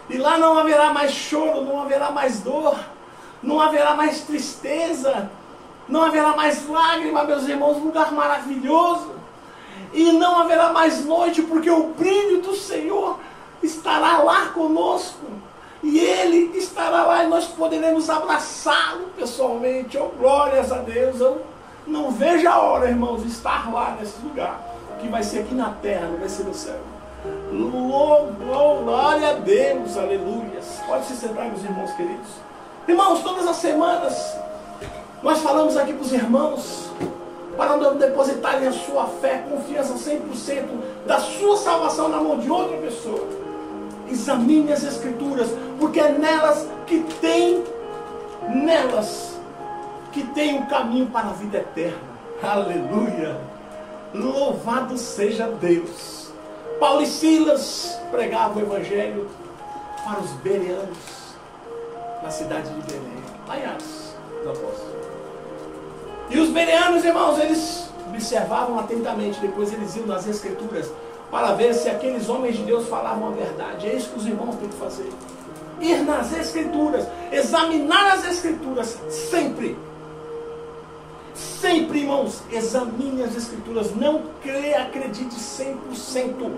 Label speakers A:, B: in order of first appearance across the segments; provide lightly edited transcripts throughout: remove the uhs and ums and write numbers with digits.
A: E lá não haverá mais choro, não haverá mais dor, não haverá mais tristeza, não haverá mais lágrima, meus irmãos, um lugar maravilhoso. E não haverá mais noite, porque o brilho do Senhor estará lá conosco. E Ele estará lá e nós poderemos abraçá-lo pessoalmente. Oh, glórias a Deus. Eu não vejo a hora, irmãos, de estar lá nesse lugar, que vai ser aqui na terra, não vai ser no céu. Glória a Deus, aleluia. Pode se sentar, meus irmãos queridos. Irmãos, todas as semanas nós falamos aqui para os irmãos para depositarem a sua fé, confiança 100% da sua salvação na mão de outra pessoa. Examine as Escrituras, porque é nelas que tem o caminho para a vida eterna. Aleluia. Louvado seja Deus. Paulo e Silas pregavam o Evangelho para os bereanos, na cidade de Belém, lá em Atos dos Apóstolos. E os bereanos, irmãos, eles observavam atentamente, depois eles iam nas Escrituras, para ver se aqueles homens de Deus falavam a verdade. É isso que os irmãos têm que fazer. Ir nas Escrituras, examinar as Escrituras, sempre. Sempre, irmãos, examine as Escrituras. Não acredite 100%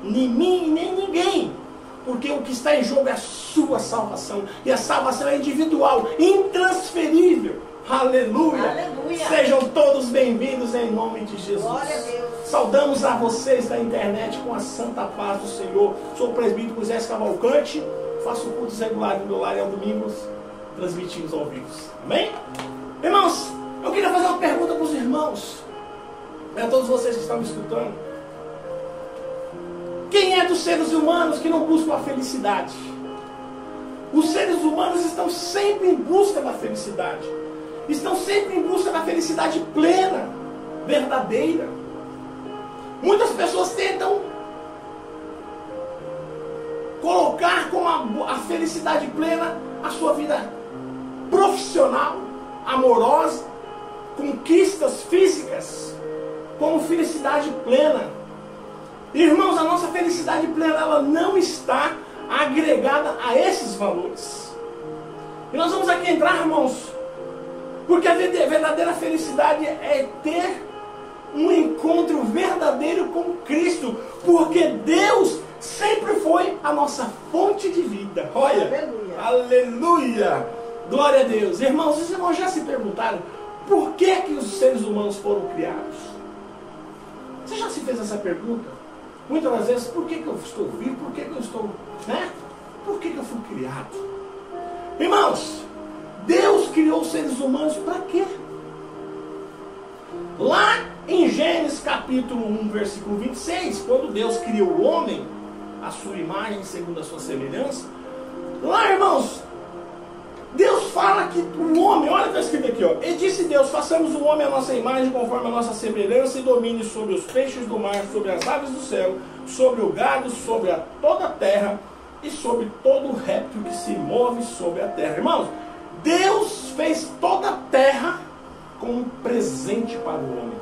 A: em mim, nem em ninguém. Porque o que está em jogo é a sua salvação. E a salvação é individual, intransferível. Aleluia.
B: Aleluia.
A: Sejam todos bem-vindos em nome de Jesus.
B: Glória a Deus.
A: Saudamos a vocês da internet com a santa paz do Senhor. Sou o presbítero Moisés Cavalcante. Faço cultos regulares no meu lar e aos domingos transmitimos ao vivo. Amém? Irmãos, eu queria fazer uma pergunta para os irmãos, para todos vocês que estão me escutando. Quem é dos seres humanos que não busca a felicidade? Os seres humanos estão sempre em busca da felicidade. Estão sempre em busca da felicidade plena, verdadeira. Muitas pessoas tentam colocar como a felicidade plena a sua vida profissional, amorosa, conquistas físicas, como felicidade plena. Irmãos, a nossa felicidade plena, ela não está agregada a esses valores. E nós vamos aqui entrar, irmãos, porque a verdadeira felicidade é ter um encontro verdadeiro com Cristo, porque Deus sempre foi a nossa fonte de vida. Olha, aleluia, aleluia, glória a Deus. Irmãos, os irmãos já se perguntaram por que os seres humanos foram criados? Você já se fez essa pergunta? Muitas das vezes, por que eu estou vivo? Por que eu estou, né? Por que eu fui criado? Irmãos, Deus criou os seres humanos para quê? Lá em Gênesis capítulo 1, versículo 26, quando Deus criou o homem, a sua imagem, segundo a sua semelhança, lá, irmãos, Deus fala que o homem, olha o que está escrito aqui, ó. E disse Deus, façamos o homem à nossa imagem, conforme a nossa semelhança, e domine sobre os peixes do mar, sobre as aves do céu, sobre o gado, sobre toda a terra, e sobre todo o réptil que se move sobre a terra. Irmãos, Deus fez toda a terra como um presente para o homem.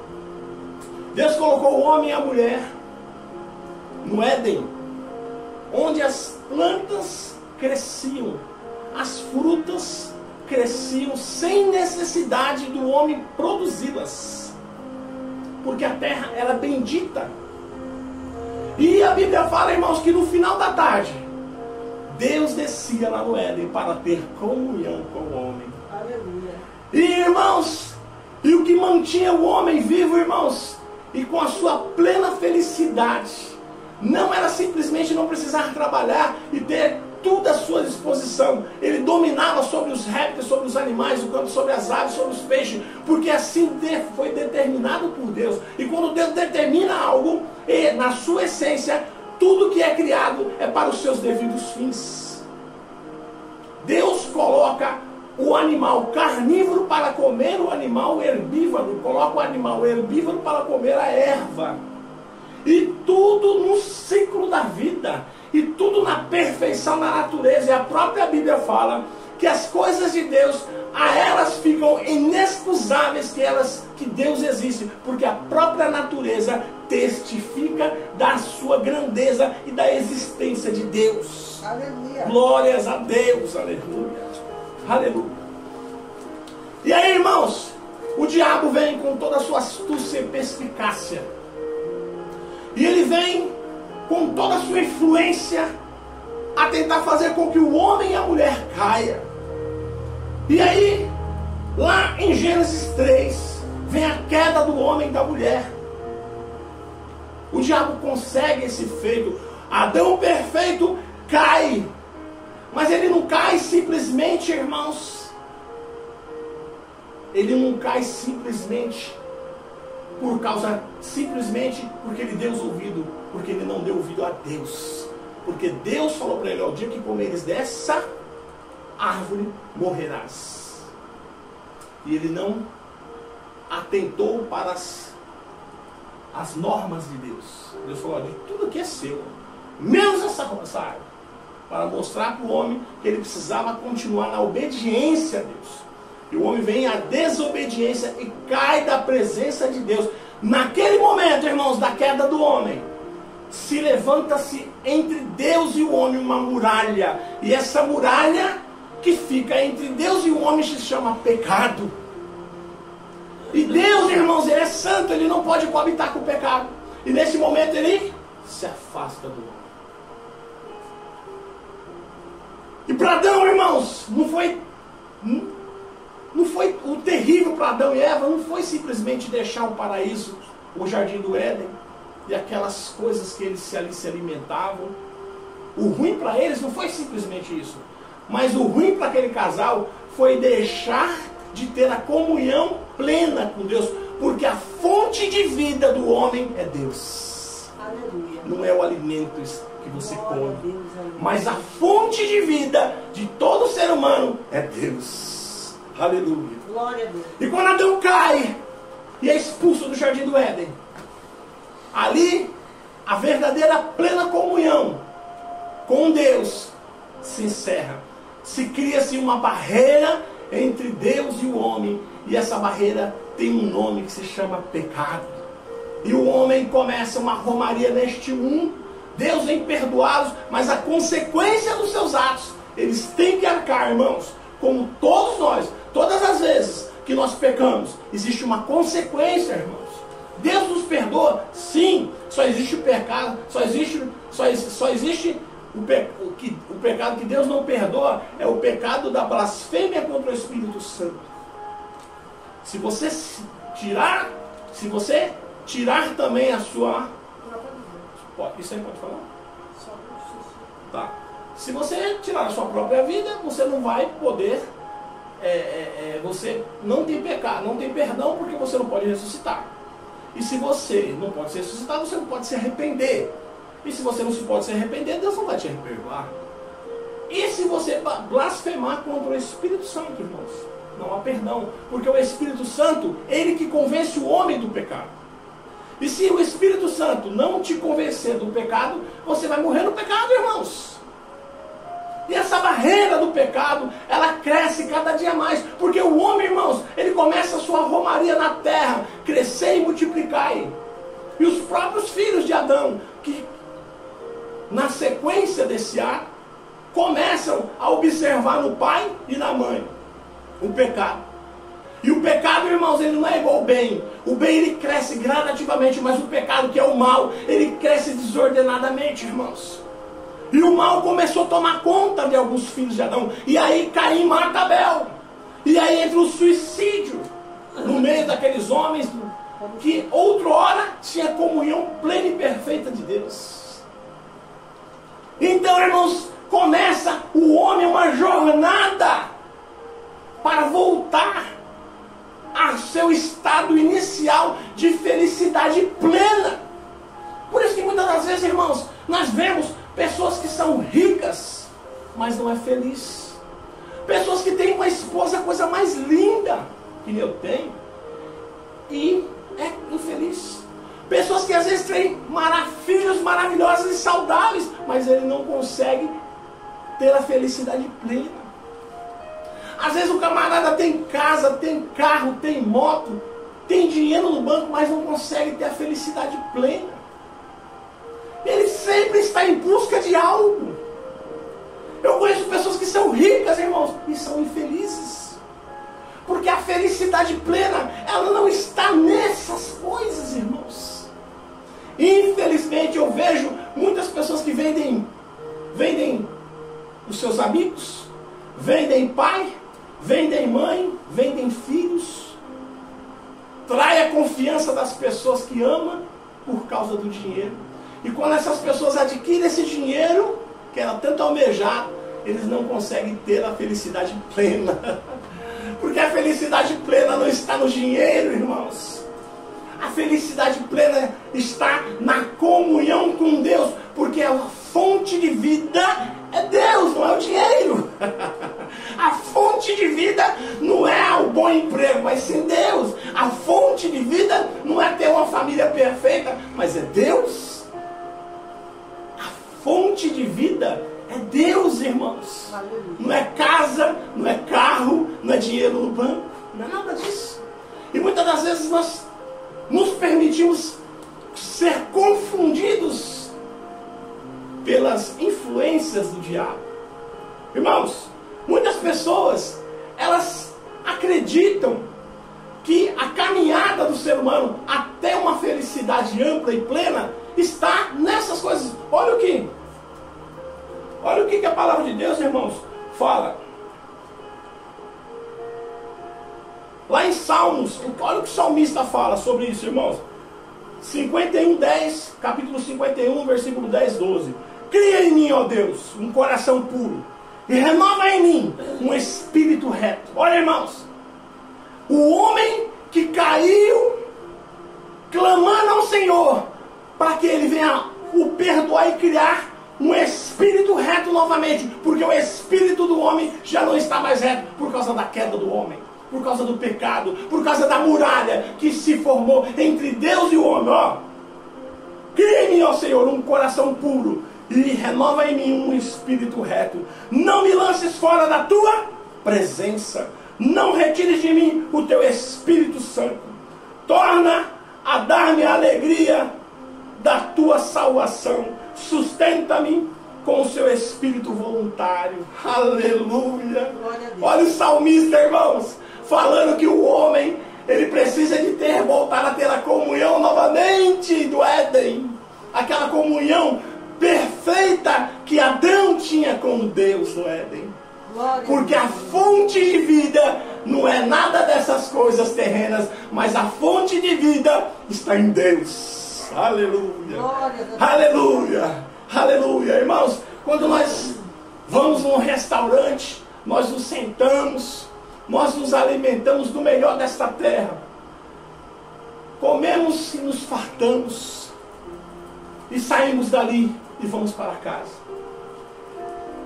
A: Deus colocou o homem e a mulher no Éden, onde as plantas cresciam, as frutas cresciam sem necessidade do homem produzi-las, porque a terra era bendita. E a Bíblia fala, irmãos, que no final da tarde Deus descia lá no Éden para ter comunhão com o homem.
B: Aleluia.
A: E, irmãos, e o que mantinha o homem vivo, irmãos, e com a sua plena felicidade, não era simplesmente não precisar trabalhar e ter tudo à sua disposição. Ele dominava sobre os répteis, sobre os animais do campo, sobre as aves, sobre os peixes, porque assim foi determinado por Deus. E quando Deus determina algo, na sua essência, tudo que é criado é para os seus devidos fins. Deus coloca o animal carnívoro para comer o animal herbívoro, coloca o animal herbívoro para comer a erva. E tudo no ciclo da vida, e tudo na perfeição da natureza. E a própria Bíblia fala que as coisas de Deus, a elas ficam inexcusáveis que Deus existe, porque a própria natureza testifica da sua grandeza e da existência de Deus.
B: Aleluia.
A: Glórias a Deus, aleluia. Aleluia. E aí, irmãos, o diabo vem com toda a sua astúcia e perspicácia. E ele vem com toda a sua influência a tentar fazer com que o homem e a mulher caia. E aí, lá em Gênesis 3, vem a queda do homem e da mulher. O diabo consegue esse feito. Adão perfeito cai. Mas ele não cai simplesmente, irmãos. Ele não cai simplesmente simplesmente porque ele deu ouvido, porque ele não deu ouvido a Deus. Porque Deus falou para ele: ao dia que comeres dessa árvore, morrerás. E ele não atentou para as normas de Deus. Deus falou: de tudo que é seu, menos essa árvore, para mostrar para o homem que ele precisava continuar na obediência a Deus. E o homem vem à desobediência e cai da presença de Deus. Naquele momento, irmãos, da queda do homem, se levanta-se entre Deus e o homem uma muralha. E essa muralha que fica entre Deus e o homem se chama pecado. E Deus, irmãos, ele é santo, ele não pode coabitar com o pecado. E nesse momento ele se afasta do homem. E para Adão, irmãos, não foi o terrível para Adão e Eva, não foi simplesmente deixar o paraíso, o jardim do Éden, e aquelas coisas que eles ali se alimentavam. O ruim para eles não foi simplesmente isso. Mas o ruim para aquele casal foi deixar de ter a comunhão plena com Deus. Porque a fonte de vida do homem é Deus.
B: Aleluia.
A: Não é o alimento que você come. Mas a fonte de vida de todo ser humano é Deus. Aleluia.
B: Glória a Deus.
A: E quando Adão cai e é expulso do jardim do Éden, ali a verdadeira plena comunhão com Deus se encerra. Se cria-se uma barreira entre Deus e o homem. E essa barreira tem um nome que se chama pecado. E o homem começa uma romaria neste mundo. Deus vem perdoá-los, mas a consequência dos seus atos, eles têm que arcar, irmãos. Como todos nós, todas as vezes que nós pecamos, existe uma consequência, irmãos. Deus nos perdoa? Sim. Só existe o pecado, só existe o pecado que Deus não perdoa, é o pecado da blasfêmia contra o Espírito Santo. Se você tirar também a sua... Isso aí pode falar? Tá. Se você tirar a sua própria vida, você não vai poder... você não tem pecado, não tem perdão, porque você não pode ressuscitar. E se você não pode ser ressuscitado, você não pode se arrepender. E se você não se pode se arrepender, Deus não vai te perdoar. E se você blasfemar contra o Espírito Santo, irmãos, não há perdão. Porque o Espírito Santo, ele que convence o homem do pecado. E se o Espírito Santo não te convencer do pecado, você vai morrer no pecado, irmãos. E essa barreira do pecado, ela cresce cada dia mais. Porque o homem, irmãos, ele começa a sua romaria na terra, crescer e multiplicar. E os próprios filhos de Adão, que na sequência desse ato, começam a observar no pai e na mãe o pecado. E o pecado, irmãos, ele não é igual ao bem. O bem, ele cresce gradativamente, mas o pecado, que é o mal, ele cresce desordenadamente, irmãos. E o mal começou a tomar conta de alguns filhos de Adão. E aí Caim mata Abel. E aí entra o suicídio no meio daqueles homens que outrora tinha comunhão plena e perfeita de Deus. Então, irmãos, começa o homem uma jornada para voltar ao seu estado inicial de felicidade plena. Por isso que muitas das vezes, irmãos, nós vemos pessoas que são ricas, mas não é feliz. Pessoas que têm uma esposa, a coisa mais linda que eu tenho, e é infeliz. Pessoas que às vezes têm filhos maravilhosos e saudáveis, mas ele não consegue ter a felicidade plena. Às vezes o camarada tem casa, tem carro, tem moto, tem dinheiro no banco, mas não consegue ter a felicidade plena. Ele sempre está em busca de algo. que são ricas, irmãos, e são infelizes. Porque a felicidade plena, ela não está nessas coisas, irmãos. Infelizmente eu vejo muitas pessoas que vendem os seus amigos, vendem pai, vendem mãe, vendem filhos, trai a confiança das pessoas que ama por causa do dinheiro. E quando essas pessoas adquirem esse dinheiro, que era tanto almejado, eles não conseguem ter a felicidade plena. Porque a felicidade plena não está no dinheiro, irmãos. A felicidade plena está na comunhão com Deus, porque a fonte de vida é Deus, não é o dinheiro. A fonte de vida não é o bom emprego, mas sim Deus. A fonte de vida não é ter uma família perfeita, mas é Deus. A fonte de vida é Deus, irmãos. Não é casa, não é carro, não é dinheiro no banco, não é nada disso. E muitas das vezes nós nos permitimos ser confundidos pelas influências do diabo. Irmãos, muitas pessoas, elas acreditam que a caminhada do ser humano até uma felicidade ampla e plena está nessas coisas. Olha o que a palavra de Deus, irmãos, fala. Lá em Salmos, olha o que o salmista fala sobre isso, irmãos. 51:10, capítulo 51, versículo 10, 12. Cria em mim, ó Deus, um coração puro, e renova em mim um espírito reto. Olha, irmãos, o homem que caiu, clamando ao Senhor, para que Ele venha o perdoar e criar um espírito reto novamente, porque o espírito do homem já não está mais reto, por causa da queda do homem, por causa do pecado, por causa da muralha que se formou entre Deus e o homem. Ó, cria em mim, ó Senhor, um coração puro, e renova em mim um espírito reto. Não me lances fora da tua presença, não retires de mim o teu Espírito Santo. Torna a dar-me a alegria da tua salvação. Sustenta-me com o seu espírito voluntário. Aleluia. Olha o salmista, irmãos, falando que o homem, ele precisa de voltar a ter a comunhão novamente do Éden. Aquela comunhão perfeita que Adão tinha com Deus no Éden. Porque a fonte de vida não é nada dessas coisas terrenas, mas a fonte de vida está em Deus. Aleluia. Aleluia. Aleluia. Irmãos, quando nós vamos num restaurante, nós nos sentamos, nós nos alimentamos do melhor desta terra, comemos e nos fartamos, e saímos dali e vamos para casa.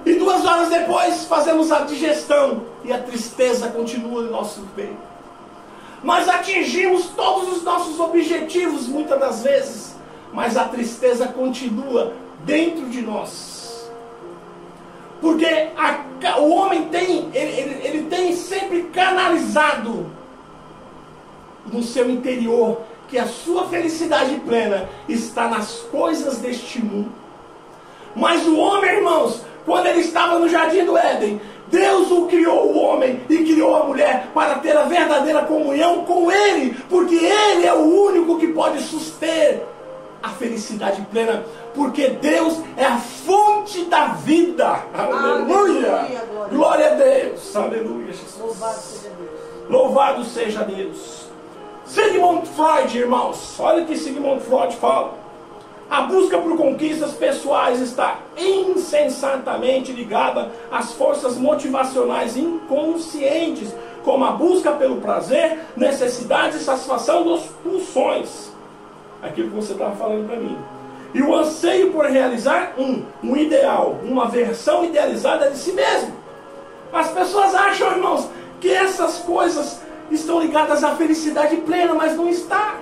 A: E 2 horas depois fazemos a digestão e a tristeza continua no nosso peito. Nós atingimos todos os nossos objetivos muitas das vezes, mas a tristeza continua dentro de nós. Porque o homem ele tem sempre canalizado no seu interior que a sua felicidade plena está nas coisas deste mundo. Mas o homem, irmãos, quando ele estava no jardim do Éden, Deus o criou, o homem, e criou a mulher para ter a verdadeira comunhão com Ele, porque Ele é o único que pode suster a felicidade plena, porque Deus é a fonte da vida. Aleluia! Glória a Deus! Aleluia, Jesus!
B: Louvado seja Deus!
A: Louvado seja Deus! Sigmund Freud, irmãos, olha o que Sigmund Freud fala. A busca por conquistas pessoais está insensatamente ligada às forças motivacionais inconscientes, como a busca pelo prazer, necessidade e satisfação das pulsões. Aquilo que você estava falando para mim. E o anseio por realizar um ideal, uma versão idealizada de si mesmo. As pessoas acham, irmãos, que essas coisas estão ligadas à felicidade plena, mas não está.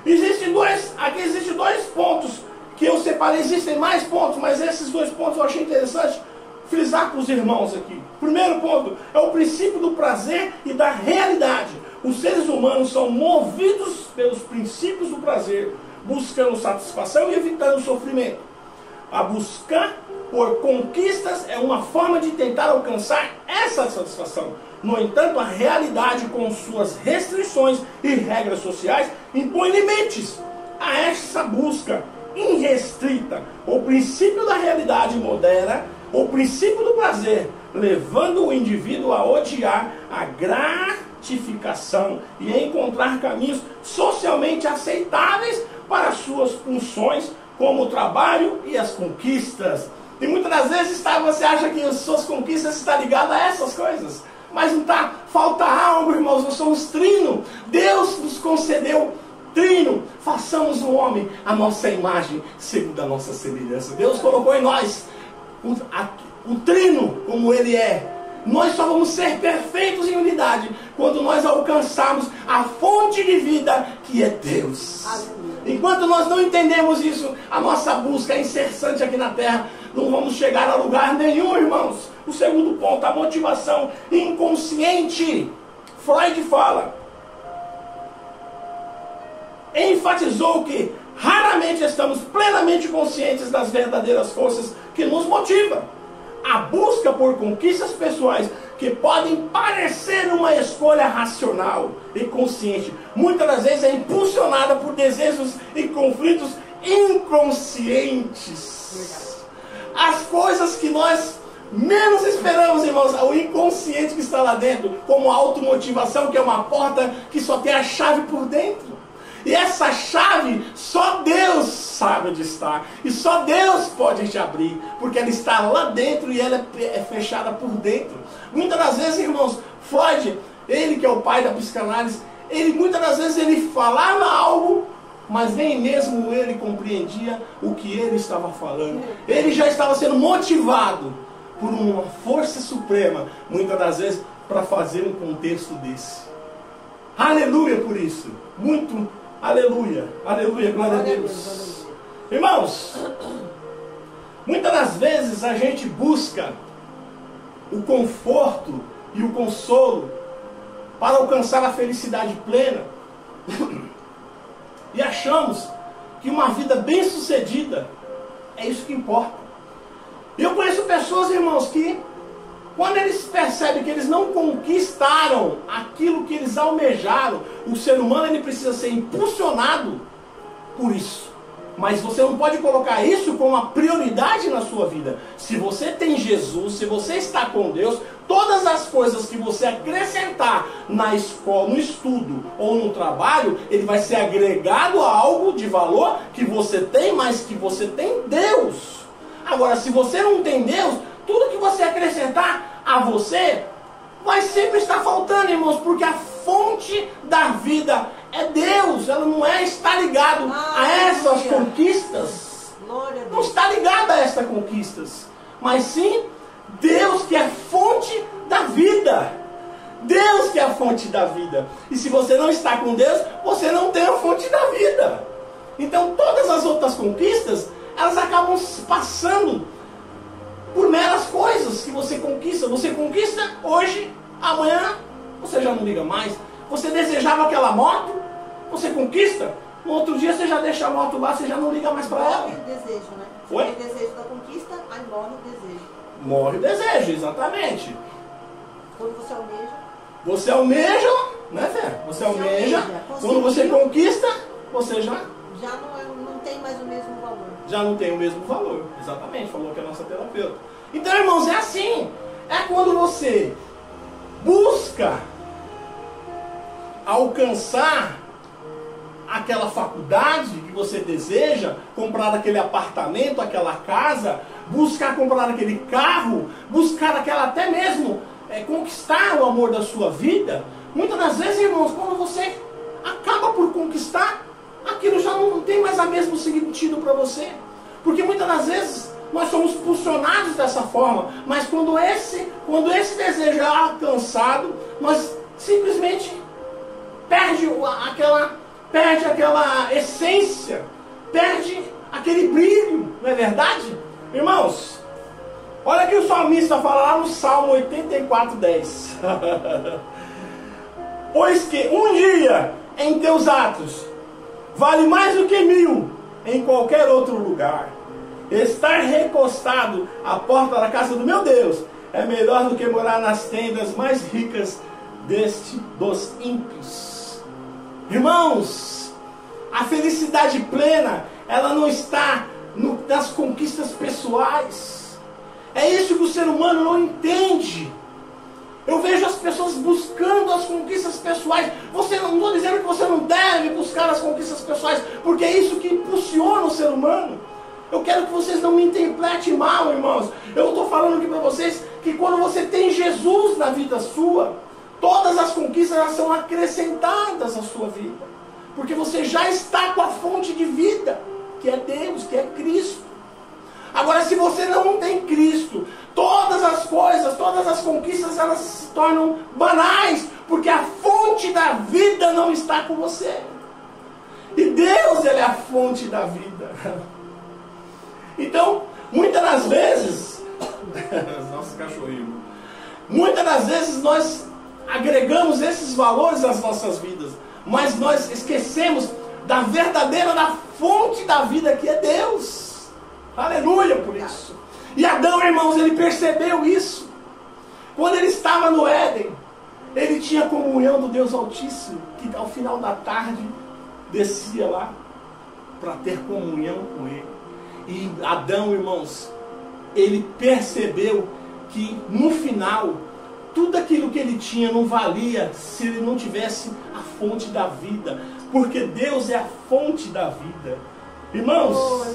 A: Existem dois pontos que eu separei. Existem mais pontos, mas esses 2 pontos eu achei interessante frisar para os irmãos aqui. Primeiro ponto é o princípio do prazer e da realidade. Os seres humanos são movidos pelos princípios do prazer, buscando satisfação e evitando sofrimento. A busca por conquistas é uma forma de tentar alcançar essa satisfação. No entanto, a realidade, com suas restrições e regras sociais, impõe limites a essa busca irrestrita. O princípio da realidade modera o princípio do prazer, levando o indivíduo a odiar a gratificação e a encontrar caminhos socialmente aceitáveis para suas funções, como o trabalho e as conquistas. E muitas das vezes você acha que as suas conquistas estão ligadas a essas coisas. Mas não está. Falta algo, irmãos. Nós somos trino. Deus nos concedeu trino. Façamos o homem a nossa imagem, segundo a nossa semelhança. Deus colocou em nós o trino como ele é. Nós só vamos ser perfeitos em unidade quando nós alcançarmos a fonte de vida que é Deus. Enquanto nós não entendemos isso, a nossa busca é incessante aqui na terra. Não vamos chegar a lugar nenhum, irmãos. O segundo ponto, a motivação inconsciente. Freud fala, enfatizou que raramente estamos plenamente conscientes das verdadeiras forças que nos motivam. A busca por conquistas pessoais que podem parecer uma escolha racional e consciente, muitas das vezes é impulsionada por desejos e conflitos inconscientes. As coisas que nós menos esperamos, irmãos, o inconsciente que está lá dentro, como a automotivação, que é uma porta que só tem a chave por dentro. E essa chave, só Deus sabe onde está. E só Deus pode te abrir. Porque ela está lá dentro e ela é fechada por dentro. Muitas das vezes, irmãos, Freud, ele que é o pai da psicanálise, muitas das vezes ele falava algo, mas nem mesmo ele compreendia o que ele estava falando. Ele já estava sendo motivado por uma força suprema, muitas das vezes, para fazer um contexto desse. Aleluia por isso. Muito aleluia, aleluia, glória a Deus. Irmãos, muitas das vezes a gente busca o conforto e o consolo para alcançar a felicidade plena e achamos que uma vida bem sucedida é isso que importa. Eu conheço pessoas, irmãos, que quando eles percebem que eles não conquistaram aquilo que eles almejaram, o ser humano ele precisa ser impulsionado por isso. Mas você não pode colocar isso como uma prioridade na sua vida. Se você tem Jesus, se você está com Deus, todas as coisas que você acrescentar na escola, no estudo ou no trabalho, ele vai ser agregado a algo de valor que você tem, mas que você tem Deus. Agora, se você não tem Deus, tudo que você acrescentar a você vai sempre estar faltando, irmãos, porque a fonte da vida é Deus. Ela não está ligado a essas conquistas. Não está ligada a essas conquistas, mas sim Deus que é a fonte da vida. Deus que é a fonte da vida. E se você não está com Deus, você não tem a fonte da vida. Então todas as outras conquistas, elas acabam passando por meras coisas que você conquista. Você conquista hoje, amanhã você já não liga mais. Você desejava aquela moto, você conquista, no outro dia você já deixa a moto lá, você já não liga mais para ela.
B: Morre o desejo, né?
A: Oi?
B: Tem desejo da conquista, aí morre o desejo.
A: Morre o desejo, exatamente.
B: Quando você almeja.
A: Você almeja, né, Fé? Você almeja. Quando você conquista, você já
B: não tem mais o mesmo valor.
A: Já não tem o mesmo valor. Exatamente, falou que é a nossa terapeuta. Então, irmãos, é assim. É quando você busca alcançar aquela faculdade que você deseja, comprar aquele apartamento, aquela casa, buscar comprar aquele carro, buscar aquela até mesmo conquistar o amor da sua vida. Muitas das vezes, irmãos, quando você acaba por conquistar, aquilo já não tem mais o mesmo sentido para você. Porque muitas das vezes nós somos impulsionados dessa forma, mas quando esse desejo é alcançado, nós simplesmente perde aquela essência, perde aquele brilho, não é verdade? Irmãos, olha que o salmista fala lá no Salmo 84:10. Pois que um dia em teus atos vale mais do que 1000 em qualquer outro lugar. Estar recostado à porta da casa do meu Deus é melhor do que morar nas tendas mais ricas dos ímpios. Irmãos, a felicidade plena, ela não está nas conquistas pessoais. É isso que o ser humano não entende. Eu vejo as pessoas buscando as conquistas pessoais. Não estou dizendo que você não deve buscar as conquistas pessoais, porque é isso que impulsiona o ser humano. Eu quero que vocês não me interpretem mal, irmãos. Eu estou falando aqui para vocês que quando você tem Jesus na vida sua, todas as conquistas elas são acrescentadas à sua vida. Porque você já está com a fonte de vida, que é Deus, que é Cristo. Agora, se você não tem Cristo, todas as coisas, todas as conquistas, elas se tornam banais, porque a fonte da vida não está com você. E Deus, Ele é a fonte da vida. Então, muitas das vezes, nossa cachorrinho, muitas das vezes nós agregamos esses valores às nossas vidas, mas nós esquecemos da verdadeira, da fonte da vida, que é Deus. Aleluia por isso. E Adão, irmãos, ele percebeu isso. Quando ele estava no Éden, ele tinha comunhão do Deus Altíssimo, que ao final da tarde descia lá para ter comunhão com ele. E Adão, irmãos, ele percebeu que no final, tudo aquilo que ele tinha não valia se ele não tivesse a fonte da vida. Porque Deus é a fonte da vida. Irmãos,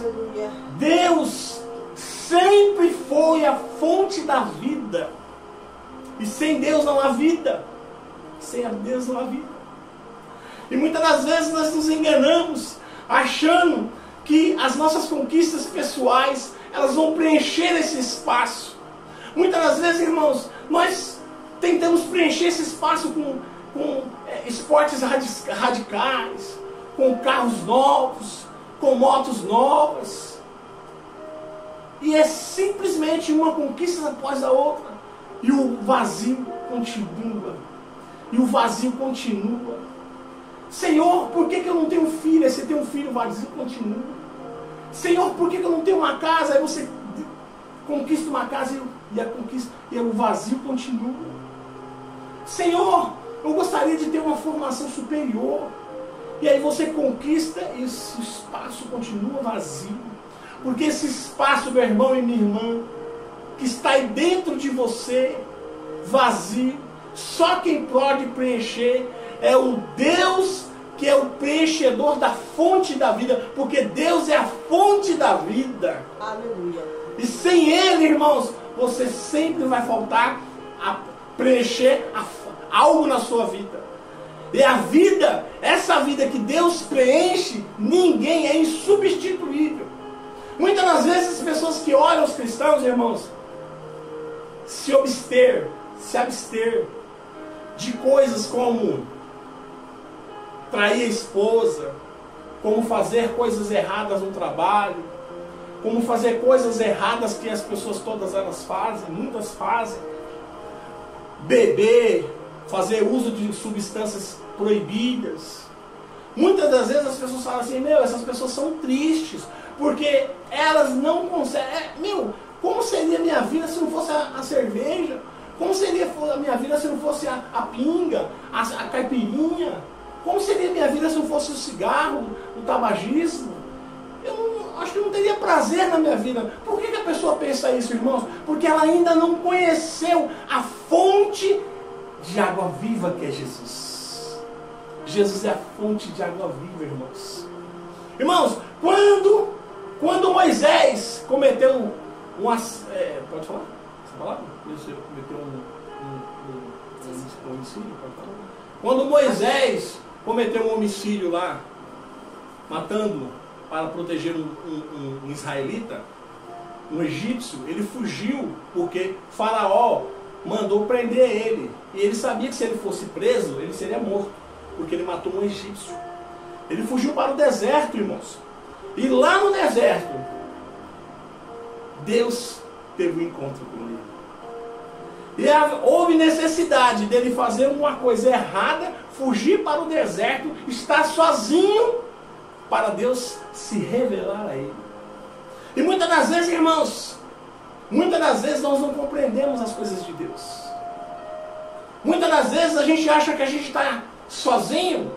A: Deus sempre foi a fonte da vida. E sem Deus não há vida. Sem Deus não há vida. E muitas das vezes nós nos enganamos, achando que as nossas conquistas pessoais, elas vão preencher esse espaço. Muitas das vezes, irmãos, nós tentamos preencher esse espaço com esportes radicais, com carros novos, com motos novas. E é simplesmente uma conquista após a outra. E o vazio continua. E o vazio continua. Senhor, por que eu não tenho filho? Aí você tem um filho, o vazio continua. Senhor, por que eu não tenho uma casa? Aí você conquista uma casa e o vazio continua. Senhor, eu gostaria de ter uma formação superior. E aí você conquista e esse espaço continua vazio. Porque esse espaço, meu irmão e minha irmã, que está aí dentro de você, vazio, só quem pode preencher é o Deus que é o preenchedor da fonte da vida. Porque Deus é a fonte da vida.
B: Aleluia.
A: E sem Ele, irmãos, você sempre vai faltar a preencher algo na sua vida. E a vida, essa vida que Deus preenche, ninguém é insubstituível. Muitas das vezes as pessoas que olham os cristãos, irmãos, se abster de coisas como trair a esposa, como fazer coisas erradas no trabalho, como fazer coisas erradas que as pessoas todas elas fazem, muitas fazem, beber, fazer uso de substâncias proibidas. Muitas das vezes as pessoas falam assim, essas pessoas são tristes, porque elas não conseguem, como seria a minha vida se não fosse a cerveja? Como seria a minha vida se não fosse a pinga, a caipirinha? Como seria a minha vida se não fosse o cigarro, o tabagismo? Acho que eu não teria prazer na minha vida. Por que a pessoa pensa isso, irmãos? Porque ela ainda não conheceu a fonte de água viva que é Jesus. Jesus é a fonte de água viva, irmãos. Irmãos, quando Moisés cometeu pode falar? Essa palavra? Ele cometeu um homicídio? Pode falar? Quando Moisés cometeu um homicídio lá, matando para proteger um israelita, um egípcio, ele fugiu porque Faraó mandou prender ele. E ele sabia que se ele fosse preso, ele seria morto, porque ele matou um egípcio. Ele fugiu para o deserto, irmãos. E lá no deserto, Deus teve um encontro com ele. E houve necessidade dele fazer uma coisa errada, fugir para o deserto, estar sozinho, para Deus se revelar a ele. E muitas das vezes, irmãos, nós não compreendemos as coisas de Deus. Muitas das vezes a gente acha que a gente está sozinho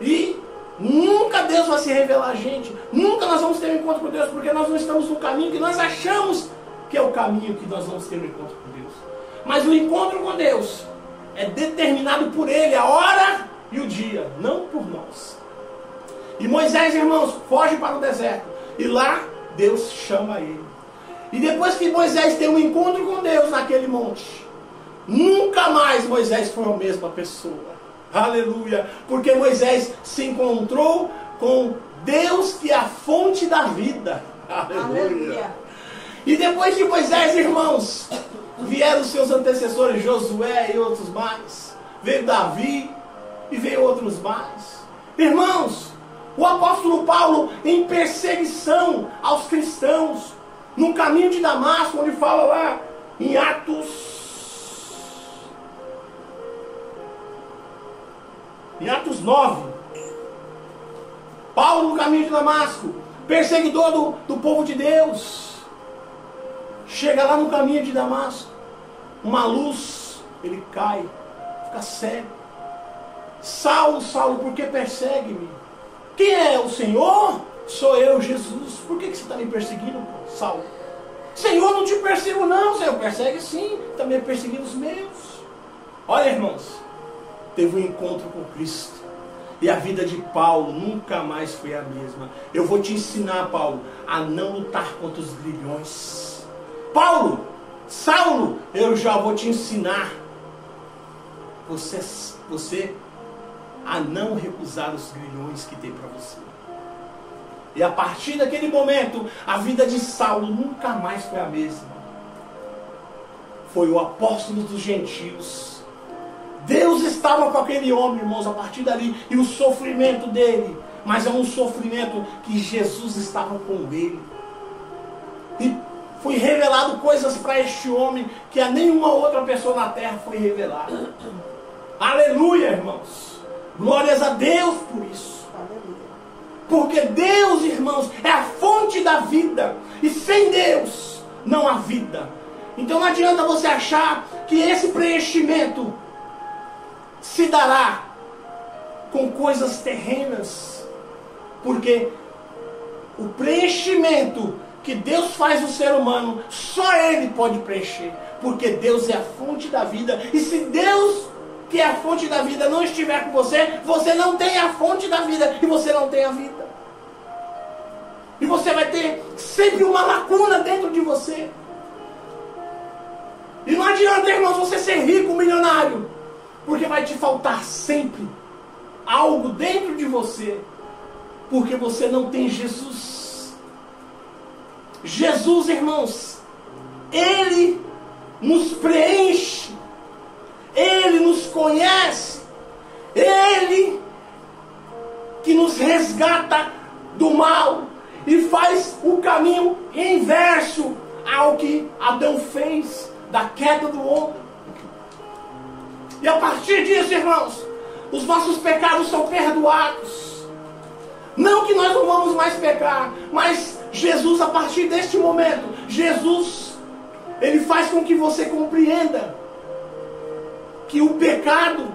A: e nunca Deus vai se revelar a gente. Nunca nós vamos ter um encontro com Deus, porque nós não estamos no caminho que nós achamos que é o caminho que nós vamos ter um encontro com Deus. Mas o encontro com Deus é determinado por Ele, a hora e o dia, não por nós. E Moisés, irmãos, foge para o deserto. E lá Deus chama ele. E depois que Moisés tem um encontro com Deus naquele monte, nunca mais Moisés foi a mesma pessoa. Aleluia. Porque Moisés se encontrou com Deus, que é a fonte da vida. Aleluia. E depois de Moisés, irmãos, vieram os seus antecessores, Josué e outros mais. Veio Davi e veio outros mais. Irmãos, o apóstolo Paulo, em perseguição aos cristãos, no caminho de Damasco, onde fala lá em Atos 9, Paulo no caminho de Damasco, perseguidor do povo de Deus, chega lá no caminho de Damasco, uma luz, ele cai, fica cego. Saulo, Saulo, por que persegue-me? Quem é o Senhor? Sou eu, Jesus. Por que você está me perseguindo, Saulo? Senhor, não te persigo não. Senhor, persegue sim. Também persegui os meus. Olha, irmãos, teve um encontro com Cristo. E a vida de Paulo nunca mais foi a mesma. Eu vou te ensinar, Paulo, a não lutar contra os grilhões. Paulo, Saulo, eu já vou te ensinar. Você a não recusar os grilhões que tem para você. E a partir daquele momento, a vida de Saulo nunca mais foi a mesma. Foi o apóstolo dos gentios. Deus estava com aquele homem, irmãos, a partir dali. E o sofrimento dele, mas é um sofrimento que Jesus estava com ele. E foi revelado coisas para este homem que a nenhuma outra pessoa na terra foi revelada. Aleluia, irmãos. Glórias a Deus por isso. Porque Deus, irmãos, é a fonte da vida. E sem Deus não há vida. Então não adianta você achar que esse preenchimento se dará com coisas terrenas. Porque o preenchimento que Deus faz no ser humano, só Ele pode preencher. Porque Deus é a fonte da vida. E se Deus, que é a fonte da vida, não estiver com você, você não tem a fonte da vida e você não tem a vida. E você vai ter sempre uma lacuna dentro de você. E não adianta, irmãos, você ser rico, milionário, porque vai te faltar sempre algo dentro de você, porque você não tem Jesus. Jesus, irmãos, Ele nos preenche. Ele nos conhece. Ele que nos resgata do mal e faz o caminho inverso ao que Adão fez, da queda do homem. E a partir disso, irmãos, os nossos pecados são perdoados. Não que nós não vamos mais pecar, mas Jesus, a partir deste momento, Jesus, Ele faz com que você compreenda que o pecado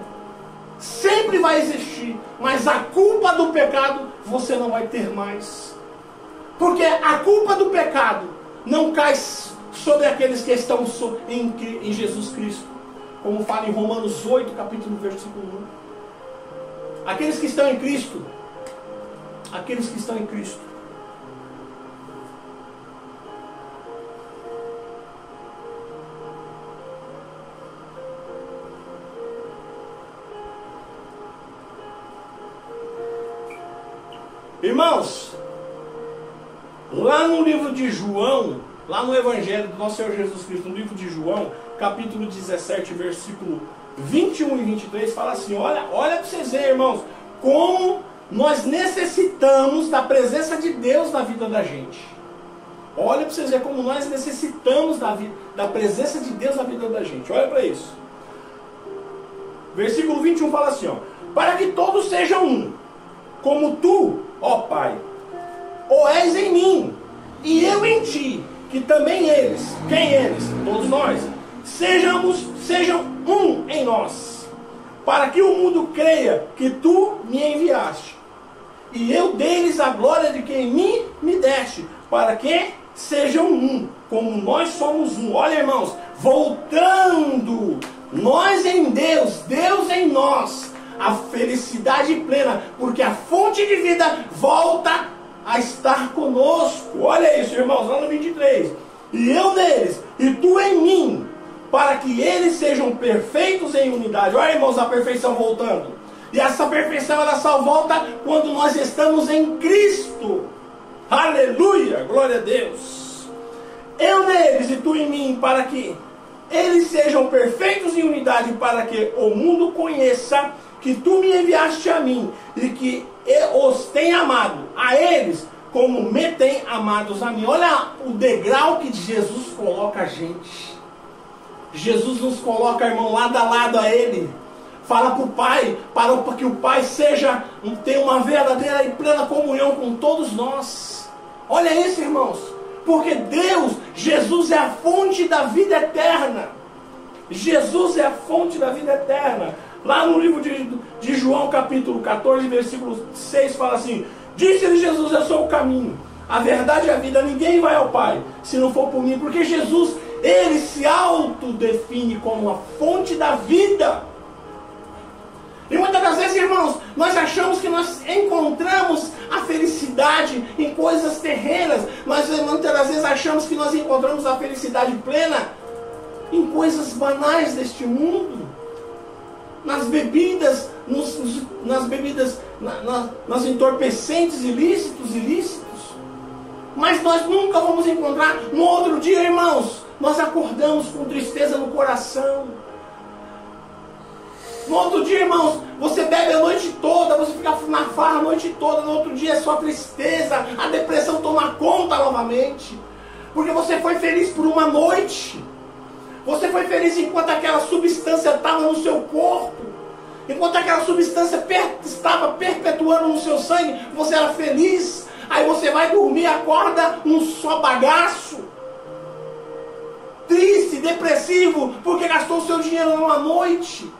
A: sempre vai existir, mas a culpa do pecado você não vai ter mais. Porque a culpa do pecado não cai sobre aqueles que estão em Jesus Cristo. Como fala em Romanos 8, capítulo versículo 1. Aqueles que estão em Cristo. Aqueles que estão em Cristo. Irmãos, lá no livro de João, lá no Evangelho do nosso Senhor Jesus Cristo, no livro de João, capítulo 17, versículo 21 e 23, fala assim, olha para vocês verem, irmãos, como nós necessitamos da presença de Deus na vida da gente. Olha para vocês verem como nós necessitamos da presença de Deus na vida da gente. Olha para isso. Versículo 21 fala assim, para que todos sejam um, como tu, ó Pai, o és em mim, e eu em ti, que também eles, quem eles? Todos nós, sejam um em nós, para que o mundo creia que tu me enviaste, e eu deles a glória de quem me deste, para que sejam um, como nós somos um. Olha, irmãos, voltando, nós em Deus, Deus em nós, a felicidade plena, porque a fonte de vida volta a estar conosco. Olha isso, irmãos, lá no 23. E eu neles, e tu em mim, para que eles sejam perfeitos em unidade. Olha, irmãos, a perfeição voltando. E essa perfeição, ela só volta quando nós estamos em Cristo. Aleluia, glória a Deus. Eu neles e tu em mim, para que eles sejam perfeitos em unidade, para que o mundo conheça que tu me enviaste a mim, e que os tem amado a eles, como me tem amados a mim. Olha o degrau que Jesus coloca a gente. Jesus nos coloca, irmão, lado a lado a Ele. Fala para o Pai, para que o Pai tenha uma verdadeira e plena comunhão com todos nós. Olha isso, irmãos. Porque Deus, Jesus é a fonte da vida eterna. Jesus é a fonte da vida eterna. Lá no livro de João, capítulo 14, versículo 6, fala assim: disse-lhe Jesus, eu sou o caminho, a verdade e a vida, ninguém vai ao Pai se não for por mim. Porque Jesus, Ele se autodefine como a fonte da vida. E muitas das vezes, irmãos, nós achamos que nós encontramos a felicidade em coisas terrenas. Mas muitas das vezes achamos que nós encontramos a felicidade plena em coisas banais deste mundo. Nas bebidas, nas entorpecentes ilícitos. Mas nós nunca vamos encontrar. No outro dia, irmãos, nós acordamos com tristeza no coração. No outro dia, irmãos, você bebe a noite toda, você fica na farra a noite toda, no outro dia é só tristeza, a depressão toma conta novamente. Porque você foi feliz por uma noite. Você foi feliz enquanto aquela substância estava no seu corpo. Enquanto aquela substância estava perpetuando no seu sangue, você era feliz. Aí você vai dormir, acorda um só bagaço. Triste, depressivo, porque gastou o seu dinheiro numa noite.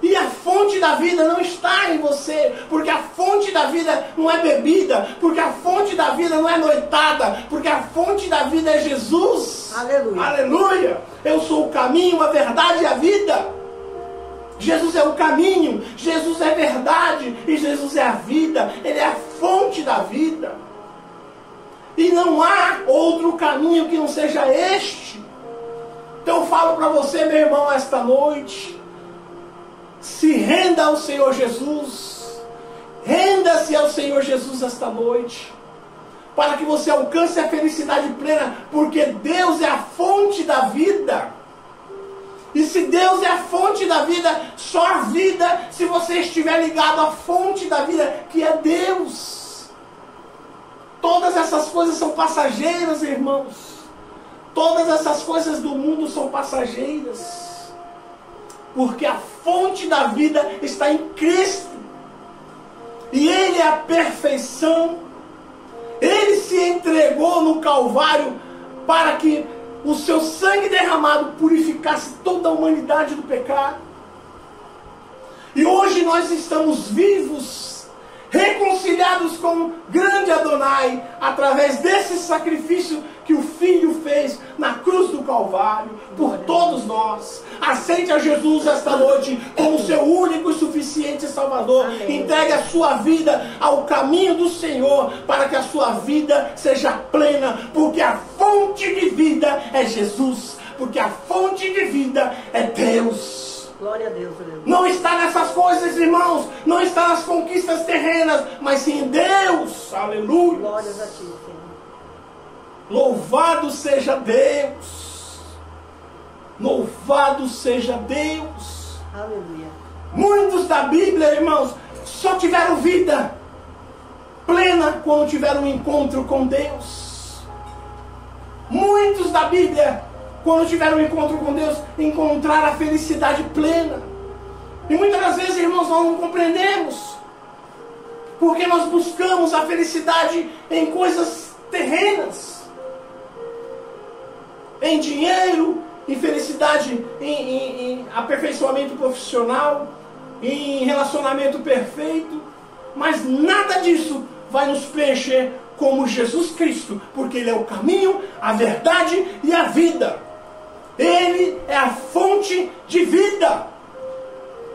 A: E a fonte da vida não está em você, porque a fonte da vida não é bebida, porque a fonte da vida não é noitada, porque a fonte da vida é Jesus.
B: Aleluia.
A: Aleluia. Eu sou o caminho, a verdade e a vida. Jesus é o caminho, Jesus é verdade e Jesus é a vida. Ele é a fonte da vida. E não há outro caminho que não seja este. Então eu falo para você, meu irmão, esta noite: se renda ao Senhor Jesus. Renda-se ao Senhor Jesus esta noite, para que você alcance a felicidade plena, porque Deus é a fonte da vida. E se Deus é a fonte da vida, só a vida se você estiver ligado à fonte da vida, que é Deus. Todas essas coisas são passageiras, irmãos. Todas essas coisas do mundo são passageiras. Porque a fonte da vida está em Cristo. E Ele é a perfeição. Ele se entregou no Calvário para que o seu sangue derramado purificasse toda a humanidade do pecado. E hoje nós estamos vivos, reconciliados com o grande Adonai, através desse sacrifício que o Filho fez na cruz do Calvário, por todos nós. Aceite a Jesus esta noite como seu único e suficiente Salvador. Amém. Entregue a sua vida ao caminho do Senhor, para que a sua vida seja plena, porque a fonte de vida é Jesus, porque a fonte de vida é Deus.
B: Glória a Deus, aleluia.
A: Não está nessas coisas, irmãos, não está nas conquistas terrenas, mas sim em Deus. Aleluia.
B: Glórias a ti, Senhor.
A: Louvado seja Deus. Louvado seja Deus.
B: Aleluia.
A: Muitos da Bíblia, irmãos, só tiveram vida plena quando tiveram um encontro com Deus. Muitos da Bíblia, quando tiveram um encontro com Deus, encontraram a felicidade plena. E muitas das vezes, irmãos, nós não compreendemos, porque nós buscamos a felicidade em coisas terrenas. Em dinheiro, em felicidade, em aperfeiçoamento profissional, em relacionamento perfeito. Mas nada disso vai nos preencher como Jesus Cristo, porque Ele é o caminho, a verdade e a vida. Ele é a fonte de vida.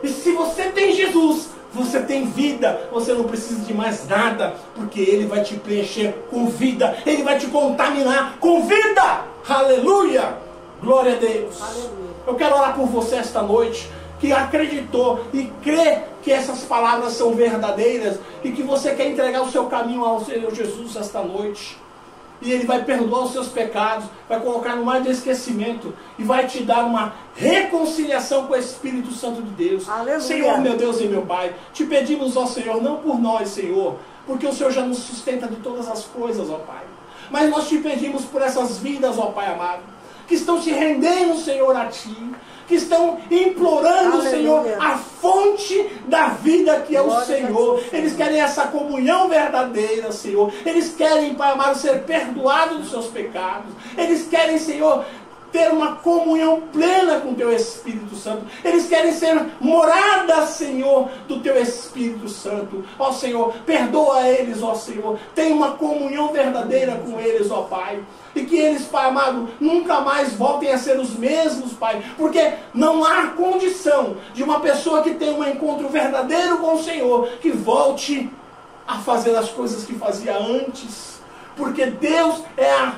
A: E se você tem Jesus, você tem vida, você não precisa de mais nada, porque Ele vai te preencher com vida, Ele vai te contaminar com vida. Aleluia! Glória a Deus.
B: Aleluia.
A: Eu quero orar por você esta noite, que acreditou e crê que essas palavras são verdadeiras e que você quer entregar o seu caminho ao Senhor Jesus esta noite. E Ele vai perdoar os seus pecados, vai colocar no mar de esquecimento e vai te dar uma reconciliação com o Espírito Santo de Deus.
B: Aleluia.
A: Senhor, meu Deus e meu Pai, te pedimos, ó Senhor, não por nós, Senhor, porque o Senhor já nos sustenta de todas as coisas, ó Pai. Mas nós te pedimos por essas vidas, ó Pai amado, que estão se rendendo, Senhor, a Ti, que estão implorando,
B: Aleluia.
A: Senhor, a fonte da vida que é o
B: Glória
A: Senhor.
B: a Ti, Senhor.
A: Eles querem essa comunhão verdadeira, Senhor. Eles querem, Pai amado, ser perdoados dos seus pecados. Eles querem, Senhor, ter uma comunhão plena com o Teu Espírito Santo. Eles querem ser morada, Senhor, do Teu Espírito Santo. Ó Senhor, perdoa eles, ó Senhor. Tem uma comunhão verdadeira com eles, ó Pai. E que eles, Pai amado, nunca mais voltem a ser os mesmos, Pai. Porque não há condição de uma pessoa que tem um encontro verdadeiro com o Senhor que volte a fazer as coisas que fazia antes. Porque Deus é a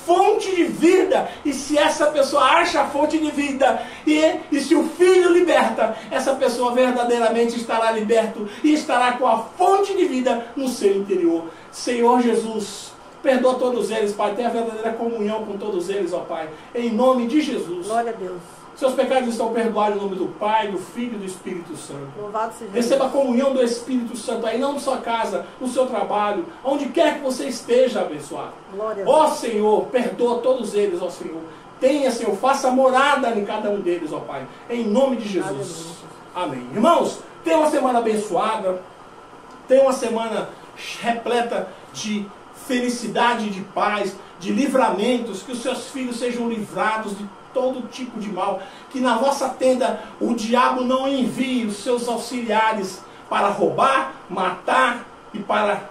A: fonte de vida. E se essa pessoa acha a fonte de vida e se o Filho liberta, essa pessoa verdadeiramente estará liberto e estará com a fonte de vida no seu interior. Senhor Jesus, perdoa todos eles, Pai. Tenha verdadeira comunhão com todos eles, ó Pai. Em nome de Jesus.
B: Glória a Deus.
A: Seus pecados estão perdoados em nome do Pai, do Filho e do Espírito Santo.
B: Louvado seja
A: Receba a
B: Deus.
A: comunhão do Espírito Santo aí, não na sua casa, no seu trabalho, onde quer que você esteja, abençoado.
B: Glória a
A: Ó
B: Deus.
A: Senhor, perdoa todos eles, ó Senhor. Tenha, Senhor, faça morada em cada um deles, ó Pai. Em nome de Jesus. Amém. Irmãos, tenha uma semana abençoada. Tenha uma semana repleta de felicidade, de paz, de livramentos. Que os seus filhos sejam livrados de todo tipo de mal. Que na vossa tenda o diabo não envie os seus auxiliares para roubar, matar e para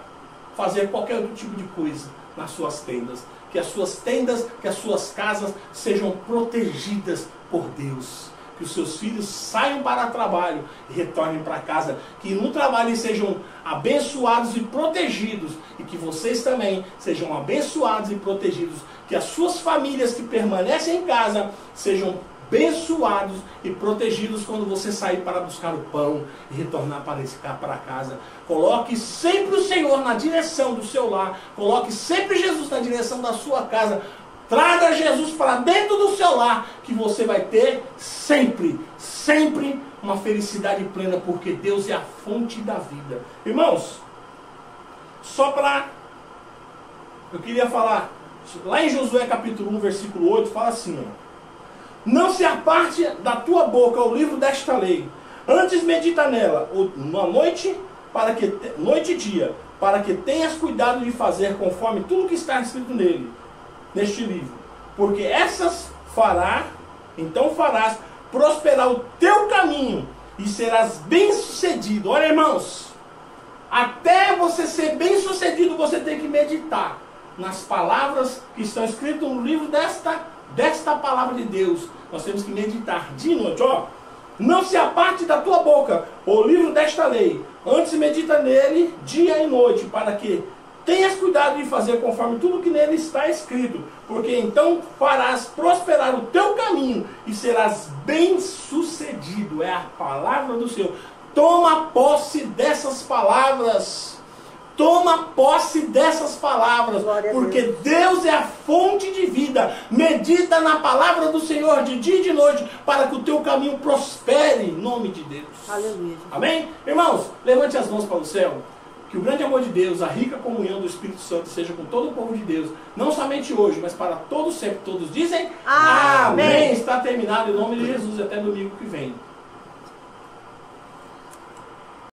A: fazer qualquer outro tipo de coisa nas suas tendas. Que as suas tendas, que as suas casas sejam protegidas por Deus. Que os seus filhos saiam para o trabalho e retornem para casa. Que no trabalho sejam abençoados e protegidos. E que vocês também sejam abençoados e protegidos. Que as suas famílias que permanecem em casa sejam abençoados e protegidos quando você sair para buscar o pão e retornar para casa. Coloque sempre o Senhor na direção do seu lar. Coloque sempre Jesus na direção da sua casa. Traga Jesus para dentro do seu lar, que você vai ter sempre, sempre uma felicidade plena, porque Deus é a fonte da vida. Irmãos, eu queria falar, lá em Josué capítulo 1, versículo 8, fala assim, ó: não se aparte da tua boca o livro desta lei, antes medita nela, na noite, noite e dia, para que tenhas cuidado de fazer conforme tudo que está escrito neste livro, porque então farás prosperar o teu caminho e serás bem-sucedido. Olha, irmãos, até você ser bem-sucedido, você tem que meditar nas palavras que estão escritas no livro desta palavra de Deus. Nós temos que meditar de noite, ó. Não se aparte da tua boca o livro desta lei, antes medita nele dia e noite, para que tenhas cuidado de fazer conforme tudo que nele está escrito, porque então farás prosperar o teu caminho e serás bem-sucedido. É a palavra do Senhor. Toma posse dessas palavras. Toma posse dessas palavras, porque Deus é a fonte de vida. Medita na palavra do Senhor de dia e de noite, para que o teu caminho prospere em nome de Deus.
B: Aleluia.
A: Amém? Irmãos, levante as mãos para o céu. Que o grande amor de Deus, a rica comunhão do Espírito Santo seja com todo o povo de Deus, não somente hoje, mas para todos sempre. Todos dizem
B: Amém.
A: Amém. Está terminado em nome de Jesus, até domingo que vem.